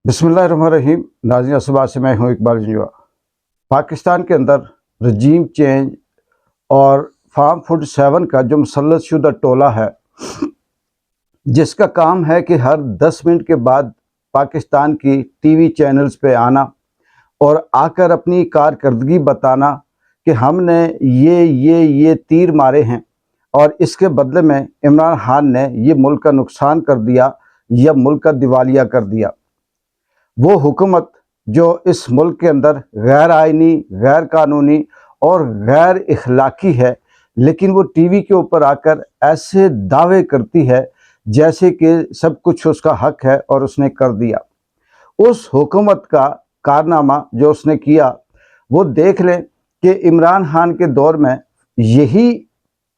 बिस्मिल्लाहिर्रहमानिर्रहीम। नाज़रीन असबाब से मैं हूँ इकबाल जंजुआ। पाकिस्तान के अंदर रजीम चेंज और फार्म फूड 7 का जो मुसल्लत शुदा टोला है, जिसका काम है कि हर 10 मिनट के बाद पाकिस्तान की टीवी चैनल्स पे आना और आकर अपनी कारकर्दगी बताना कि हमने ये तीर मारे हैं और इसके बदले में इमरान खान ने ये मुल्क का नुकसान कर दिया या मुल्क का दिवालिया कर दिया। वो हुकूमत जो इस मुल्क के अंदर गैर आइनी, गैर कानूनी और गैर इखलाकी है, लेकिन वो टीवी के ऊपर आकर ऐसे दावे करती है जैसे कि सब कुछ उसका हक है और उसने कर दिया। उस हुकूमत का कारनामा जो उसने किया, वो देख लें कि इमरान खान के दौर में यही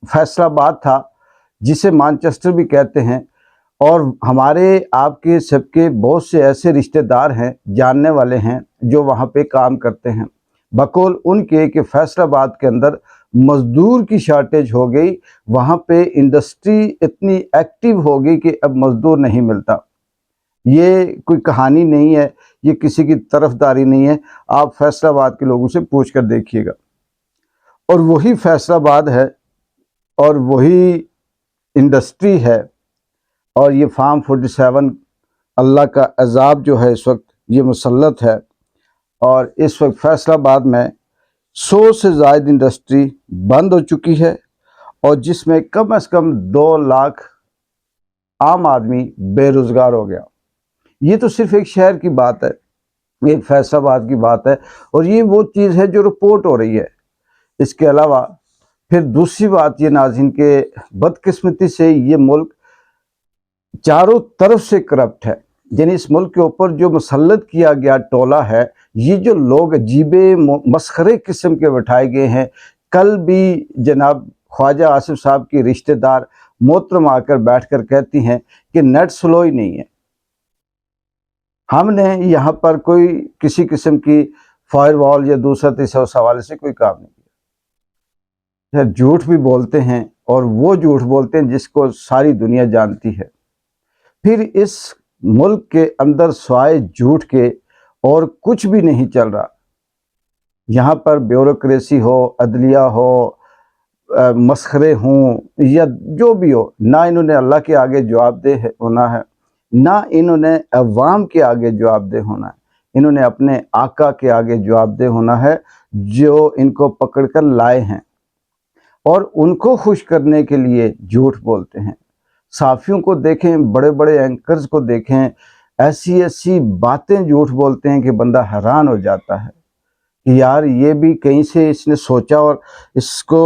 फैसलाबाद था, जिसे मैनचेस्टर भी कहते हैं, और हमारे आपके सबके बहुत से ऐसे रिश्तेदार हैं, जानने वाले हैं, जो वहाँ पे काम करते हैं। बकौल उनके कि फैसलाबाद के अंदर मज़दूर की शार्टेज हो गई, वहाँ पे इंडस्ट्री इतनी एक्टिव हो गई कि अब मज़दूर नहीं मिलता। ये कोई कहानी नहीं है, ये किसी की तरफदारी नहीं है, आप फैसलाबाद के लोगों से पूछ कर देखिएगा। और वही फैसलाबाद है और वही इंडस्ट्री है और ये फार्म 47 अल्लाह का अजाब जो है इस वक्त ये मुसल्लत है। और इस वक्त फैसलाबाद में 100 से ज़ायद इंडस्ट्री बंद हो चुकी है और जिसमें कम से कम 2 लाख आम आदमी बेरोज़गार हो गया। ये तो सिर्फ एक शहर की बात है, एक फैसलाबाद की बात है, और ये वो चीज़ है जो रिपोर्ट हो रही है। इसके अलावा फिर दूसरी बात ये नाज़रीन के बदकिस्मती से ये मुल्क चारों तरफ से करप्ट है। यानी इस मुल्क के ऊपर जो मुसल्लत किया गया टोला है, ये जो लोग अजीबे मस्खरे किस्म के बिठाए गए हैं। कल भी जनाब ख्वाजा आसिफ साहब की रिश्तेदार मोहतरम आकर बैठ कर कहती हैं कि नेट स्लो ही नहीं है। हमने यहाँ पर कोई किसी किस्म की फायरवॉल या दूसरा तीसरा उस हवाले से कोई काम नहीं किया। झूठ भी बोलते हैं और वो झूठ बोलते हैं जिसको सारी दुनिया जानती है। फिर इस मुल्क के अंदर स्वाय झूठ के और कुछ भी नहीं चल रहा। यहाँ पर ब्यूरोक्रेसी हो, अदलिया हो, मसखरे हों या जो भी हो, ना इन्होंने अल्लाह के आगे जवाबदेह होना है, ना इन्होंने अवाम के आगे जवाबदेह होना है। इन्होंने अपने आका के आगे जवाबदेह होना है जो इनको पकड़ कर लाए हैं, और उनको खुश करने के लिए झूठ बोलते हैं। साफ़ियों को देखें, बड़े बड़े एंकर्स को देखें, ऐसी ऐसी बातें झूठ बोलते हैं कि बंदा हैरान हो जाता है कि यार ये भी कहीं से इसने सोचा और इसको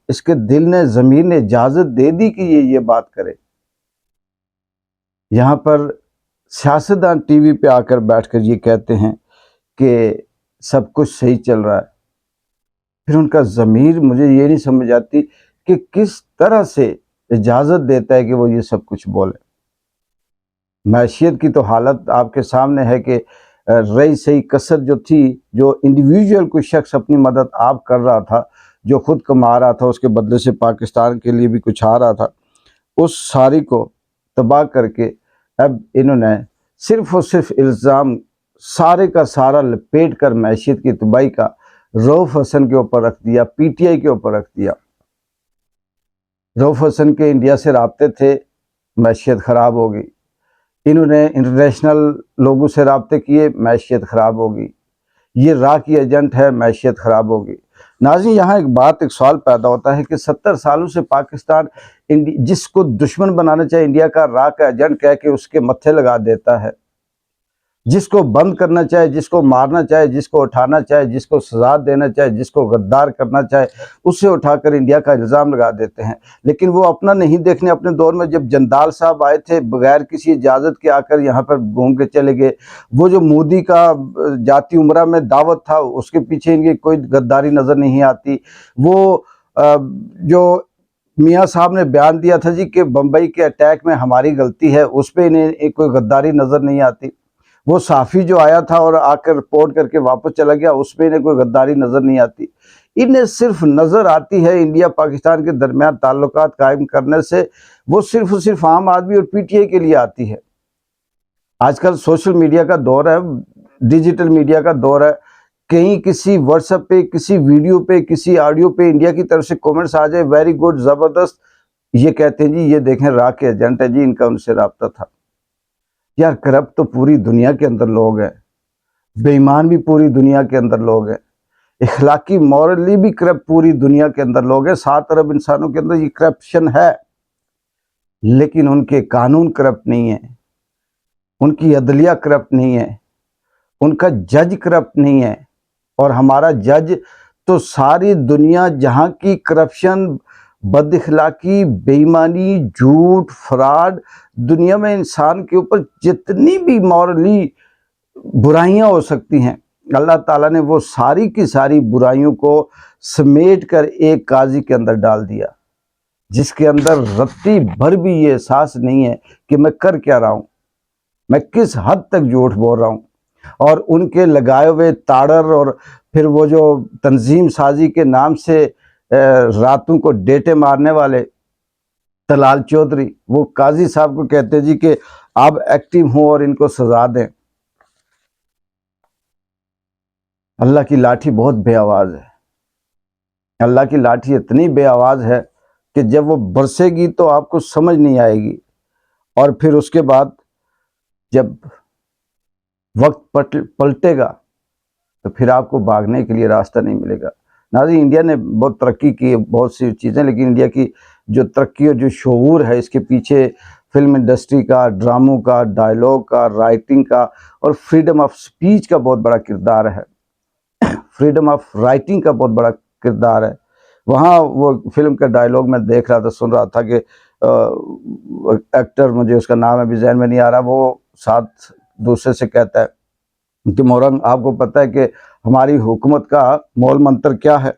इसके दिल ने, ज़मीर ने इजाज़त दे दी कि ये बात करे। यहाँ पर सियासतदान टीवी पे आकर बैठकर ये कहते हैं कि सब कुछ सही चल रहा है। फिर उनका ज़मीर मुझे ये नहीं समझ आती कि किस तरह से इजाज़त देता है कि वो ये सब कुछ बोले। मैशियत की तो हालत आपके सामने है कि रही सही कसर जो थी, जो इंडिविजुअल कोई शख्स अपनी मदद आप कर रहा था, जो खुद कमा रहा था, उसके बदले से पाकिस्तान के लिए भी कुछ आ रहा था, उस सारी को तबाह करके अब इन्होंने सिर्फ़ और सिर्फ इल्ज़ाम सारे का सारा लपेट कर मैशियत की तबाही का रऊफ़ हसन के ऊपर रख दिया, PTI के ऊपर रख दिया। रऊफ़ हसन के इंडिया से राब्ते थे, मैशियत ख़राब हो गई। इन्होंने इंटरनेशनल लोगों से राब्ते किए, मैशियत ख़राब हो गई। ये रा की एजेंट है, मैशियत ख़राब हो गई। नाज़रीन, यहाँ एक सवाल पैदा होता है कि 70 सालों से पाकिस्तान जिसको दुश्मन बनाना चाहे इंडिया का रा का एजेंट कह के उसके मत्थे लगा देता है, जिसको बंद करना चाहे, जिसको मारना चाहे, जिसको उठाना चाहे, जिसको सजा देना चाहे, जिसको गद्दार करना चाहे, उसे उठाकर इंडिया का इल्ज़ाम लगा देते हैं। लेकिन वो अपना नहीं देखने। अपने दौर में जब जंदाल साहब आए थे, बगैर किसी इजाज़त के आकर यहाँ पर घूम के चले गए। वो जो मोदी का जाती उम्रा में दावत था, उसके पीछे इनकी कोई गद्दारी नज़र नहीं आती। वो जो मियाँ साहब ने बयान दिया था जी कि बम्बई के अटैक में हमारी गलती है, उस पर इन्हें कोई गद्दारी नज़र नहीं आती। वो साफ़ी जो आया था और आकर रिपोर्ट करके वापस चला गया, उसमें इन्हें कोई गद्दारी नज़र नहीं आती। इन्हें सिर्फ नज़र आती है इंडिया पाकिस्तान के दरमियान ताल्लुकात कायम करने से, वो सिर्फ और सिर्फ आम आदमी और PTI के लिए आती है। آج کل سوشل میڈیا کا دور ہے، ڈیجیٹل میڈیا کا دور ہے، کہیں کسی واٹس ایپ پہ، کسی ویڈیو پہ، کسی آڈیو پہ انڈیا کی طرف سے کومنٹس آ جائے ویری گڈ، زبردست، یہ کہتے ہیں جی یہ دیکھیں را کے ایجنٹ ہے جی، ان کا ان سے رابطہ تھا۔ یار کرپٹ تو پوری دنیا کے اندر لوگ ہیں، بے ایمان بھی پوری دنیا کے اندر لوگ ہیں، اخلاقی مورلی بھی کرپٹ پوری دنیا کے اندر لوگ ہیں، 7 ارب انسانوں کے اندر یہ کرپشن ہے، لیکن ان کے قانون کرپٹ نہیں ہے، ان کی عدلیہ کرپٹ نہیں ہے، ان کا جج کرپٹ نہیں ہے، اور ہمارا جج تو ساری دنیا جہاں کی کرپشن، بد اخلاقی، بے ایمانی، جھوٹ، فراڈ، دنیا میں انسان کے اوپر جتنی بھی مورلی برائیاں ہو سکتی ہیں، اللہ تعالیٰ نے وہ ساری کی ساری برائیوں کو سمیٹ کر ایک قاضی کے اندر ڈال دیا، جس کے اندر رتی بھر بھی یہ احساس نہیں ہے کہ میں کر کیا رہا ہوں، میں کس حد تک جھوٹ بول رہا ہوں۔ اور ان کے لگائے ہوئے تاڑر، اور پھر وہ جو تنظیم سازی کے نام سے راتوں کو ڈیٹے مارنے والے طلال چودھری، وہ قاضی صاحب کو کہتے جی کہ آپ ایکٹیو ہوں اور ان کو سزا دیں۔ اللہ کی لاٹھی بہت بے آواز ہے، اللہ کی لاٹھی اتنی بے آواز ہے کہ جب وہ برسے گی تو آپ کو سمجھ نہیں آئے گی، اور پھر اس کے بعد جب وقت پلٹے گا تو پھر آپ کو بھاگنے کے لیے راستہ نہیں ملے گا۔ ناظرین، انڈیا نے بہت ترقی کی ہے، بہت سی چیزیں، لیکن انڈیا کی جو ترقی اور جو شعور ہے، اس کے پیچھے فلم انڈسٹری کا، ڈراموں کا، ڈائلاگ کا، رائٹنگ کا اور فریڈم آف سپیچ کا بہت بڑا کردار ہے، فریڈم آف رائٹنگ کا بہت بڑا کردار ہے۔ وہاں وہ فلم کا ڈائلاگ میں دیکھ رہا تھا، سن رہا تھا کہ ایکٹر، مجھے اس کا نام ابھی ذہن میں نہیں آ رہا، وہ ساتھ دوسرے سے کہتا ہے کہ مورنگ، آپ کو پتہ ہے کہ ہماری حکومت کا مول منتر کیا ہے؟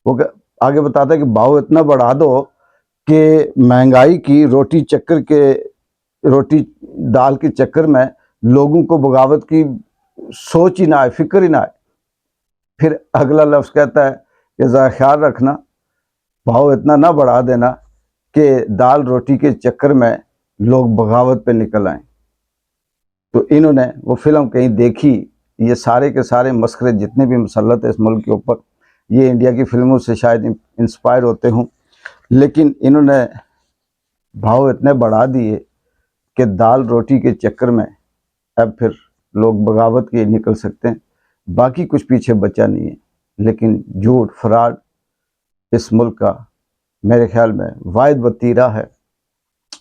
وہ آگے بتاتا ہے کہ بھاؤ اتنا بڑھا دو کہ مہنگائی کی روٹی دال کے چکر میں لوگوں کو بغاوت کی سوچ ہی نہ آئے، فکر ہی نہ آئے۔ پھر اگلا لفظ کہتا ہے کہ ذرا خیال رکھنا، بھاؤ اتنا نہ بڑھا دینا کہ دال روٹی کے چکر میں لوگ بغاوت پہ نکل آئیں۔ تو انہوں نے وہ فلم کہیں دیکھی، یہ سارے کے سارے مسخرے جتنے بھی مسلط ہیں اس ملک کے اوپر، یہ انڈیا کی فلموں سے شاید انسپائر ہوتے ہوں، لیکن انہوں نے بھاؤ اتنے بڑھا دیے کہ دال روٹی کے چکر میں اب پھر لوگ بغاوت کے نکل سکتے ہیں، باقی کچھ پیچھے بچا نہیں ہے۔ لیکن جھوٹ، فراڈ اس ملک کا میرے خیال میں واحد وتیرہ ہے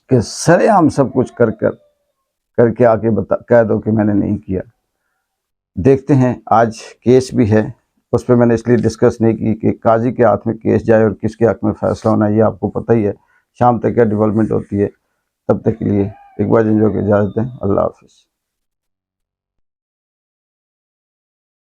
کہ سرے عام سب کچھ کر کے آ کے کہہ دو کہ میں نے نہیں کیا۔ دیکھتے ہیں، آج کیس بھی ہے، اس پہ میں نے اس لیے ڈسکس نہیں کی کہ قاضی کے ہاتھ میں کیس جائے اور کس کے حق میں فیصلہ ہونا ہے، یہ آپ کو پتہ ہی ہے شام تک کیا ڈیولپمنٹ ہوتی ہے۔ تب تک کے لیے ایک بار جنجو کی اجازت دیں، اللہ حافظ۔